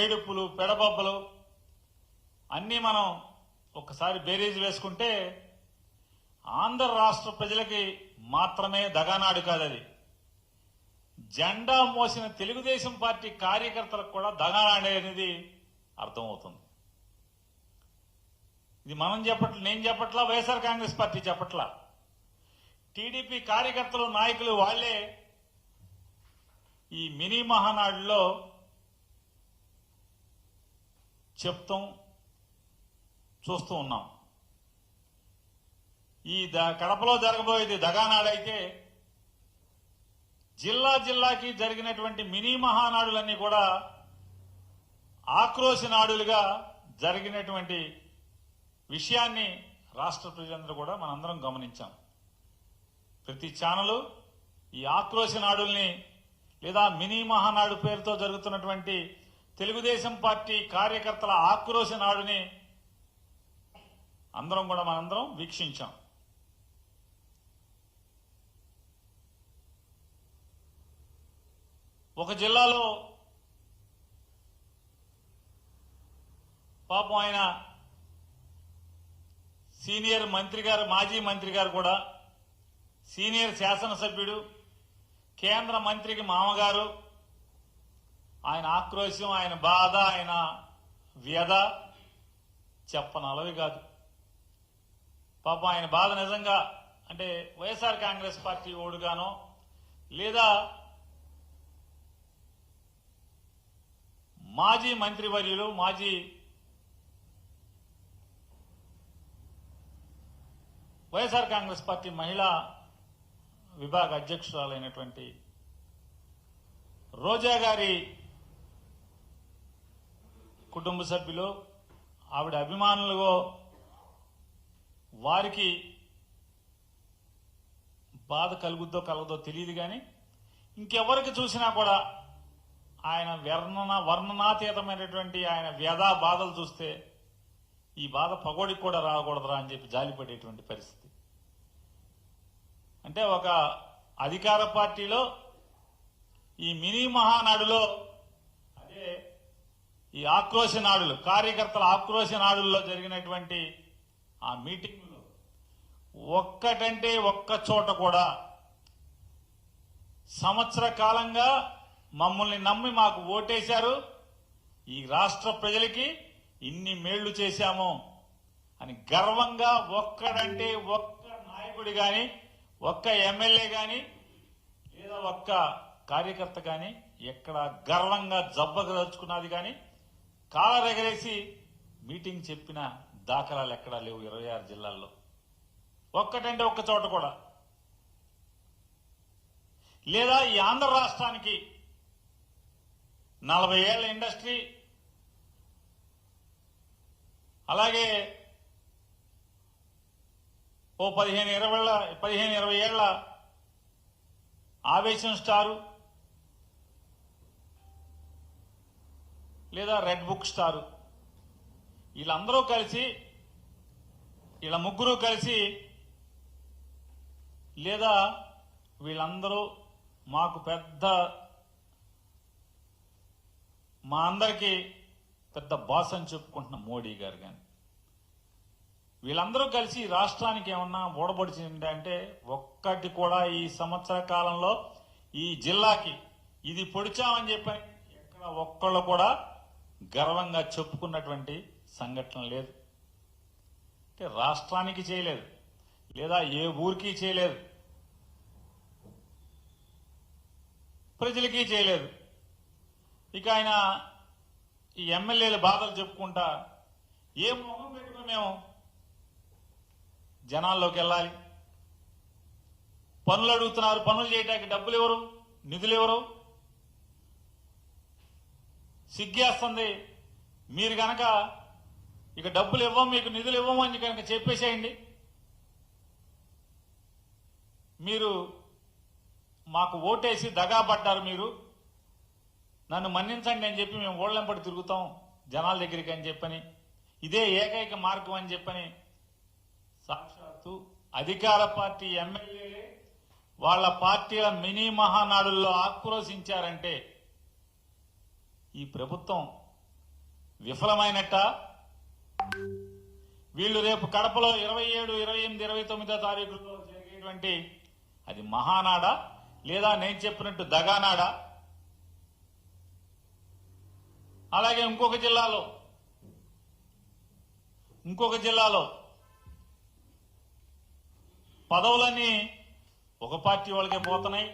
ఏడుపులు పెడబొబ్బలు అన్నీ మనం ఒకసారి బేరీజ్ వేసుకుంటే ఆంధ్ర రాష్ట్ర ప్రజలకి మాత్రమే దగానాడు కాదది. జెండా మోసిన తెలుగుదేశం పార్టీ కార్యకర్తలకు కూడా దగానాడు అనేది అర్థమవుతుంది. ఇది మనం చెప్పట్ల, నేను చెప్పట్లా, వైఎస్ఆర్ కాంగ్రెస్ పార్టీ చెప్పట్లా. టీడీపీ కార్యకర్తలు నాయకులు వాళ్లే ఈ మినీ మహానాడులో చెప్తాం, చూస్తూ ఉన్నాం. ఈ కడపలో జరగబోయేది దగానాడైతే జిల్లా జిల్లాకి జరిగినటువంటి మినీ మహానాడులన్నీ కూడా ఆక్రోశ నాడులుగా జరిగినటువంటి విషయాన్ని రాష్ట్ర ప్రజలందరూ కూడా మనందరం గమనించాం. ప్రతి ఛానలు ఈ ఆక్రోశ నాడుల్ని లేదా మినీ మహానాడు పేరుతో జరుగుతున్నటువంటి తెలుగుదేశం పార్టీ కార్యకర్తల ఆక్రోశ నాడుని మనందరం వీక్షించాం. ఒక జిల్లాలో పాపం ఆయన సీనియర్ మంత్రి గారు, మాజీ మంత్రి గారు కూడా, సీనియర్ శాసనసభ్యుడు, కేంద్ర మంత్రికి మామగారు, ఆయన ఆక్రోశం, ఆయన బాధ, ఆయన వ్యధ చెప్పనలవి కాదు. పాపం ఆయన బాధ నిజంగా అంటే వైఎస్ఆర్ కాంగ్రెస్ పార్టీ ఓడుగానో లేదా మాజీ మంత్రివర్యులు, మాజీ వైఎస్ఆర్ కాంగ్రెస్ పార్టీ మహిళా విభాగ అధ్యక్షురాలైనటువంటి రోజా గారి కుటుంబ సభ్యులు, ఆవిడ అభిమానులు వారికి బాధ కలుగుద్దో కలగదో తెలియదు. కానీ ఇంకెవరికి చూసినా కూడా ఆయన వర్ణనాతీతమైనటువంటి ఆయన వ్యధా బాధలు చూస్తే ఈ బాధ పగోడికి కూడా రాకూడదురా అని చెప్పి జాలిపడేటువంటి పరిస్థితి. అంటే ఒక అధికార పార్టీలో ఈ మినీ మహానాడులో అదే ఈ ఆక్రోశ నాడులు, కార్యకర్తల ఆక్రోశ నాడుల్లో జరిగినటువంటి ఆ మీటింగ్లో ఒక్కటంటే ఒక్క చోట కూడా సంవత్సర కాలంగా మమ్మల్ని నమ్మి మాకు ఓటేశారు, ఈ రాష్ట్ర ప్రజలకి ఇన్ని మేళ్లు చేశాము అని గర్వంగా ఒక్కడంటే ఒక్క నాయకుడి గాని, ఒక్క ఎమ్మెల్యే గాని లేదా ఒక్క కార్యకర్త గాని ఎక్కడ గర్వంగా జబ్బగదలుచుకున్నది కానీ కాలరెగరేసి మీటింగ్ చెప్పిన దాఖలాలు ఎక్కడా లేవు 26 జిల్లాల్లో. ఒక్కటంటే ఒక్క చోట కూడా. లేదా ఈ ఆంధ్ర రాష్ట్రానికి 40 ఏళ్ల ఇండస్ట్రీ, అలాగే ఓ 15-20 ఏళ్ల ఆవేశం స్టారు లేదా రెడ్ బుక్ స్టారు, వీళ్ళందరూ కలిసి, వీళ్ళ ముగ్గురు కలిసి లేదా వీళ్ళందరూ మాకు మా అందరికీ పెద్ద బాస్ అని చెప్పుకుంటున్న మోడీ గారు కానీ వీళ్ళందరూ కలిసి రాష్ట్రానికి ఏమన్నా ఓడబడిచింది అంటే ఒక్కటి కూడా ఈ సంవత్సర కాలంలో ఈ జిల్లాకి ఇది పొడిచామని చెప్పని ఎక్కడ ఒక్కళ్ళు కూడా గర్వంగా చెప్పుకున్నటువంటి సంఘటన లేదు. అంటే రాష్ట్రానికి చేయలేదు, లేదా ఏ ఊరికి చేయలేదు, ప్రజలకి చేయలేదు. ఇక ఆయన ఈ ఎమ్మెల్యేల బాధలు చెప్పుకుంటా ఏ మొహం పెట్టుకుని మేము జనాల్లోకి వెళ్ళాలి? పనులు అడుగుతున్నారు, పనులు చేయడానికి డబ్బులు ఎవరు, నిధులు ఎవరు? సిగ్గేస్తుంది. మీరు గనక ఇక డబ్బులు ఇవ్వం, మీకు నిధులు ఇవ్వము అని కనుక చెప్పేసేయండి. మీరు మాకు ఓటేసి దగాపడ్డారు, మీరు నన్ను మన్నించండి అని చెప్పి మేము ఓళ్ళెంపడి తిరుగుతాం జనాల దగ్గరికి అని చెప్పని, ఇదే ఏకైక మార్గం అని చెప్పని సాక్షాత్తు అధికార పార్టీ ఎమ్మెల్యేలే వాళ్ళ పార్టీల మినీ మహానాడుల్లో ఆక్రోశించారంటే ఈ ప్రభుత్వం విఫలమైనట్ట? వీళ్ళు రేపు కడపలో 27, 28, 29 తారీఖుల్లో జరిగేటువంటి అది మహానాడా లేదా నేను చెప్పినట్టు దగానాడా? అలాగే ఇంకొక జిల్లాలో పదవులన్నీ ఒక పార్టీ వాళ్ళకే పోతున్నాయి.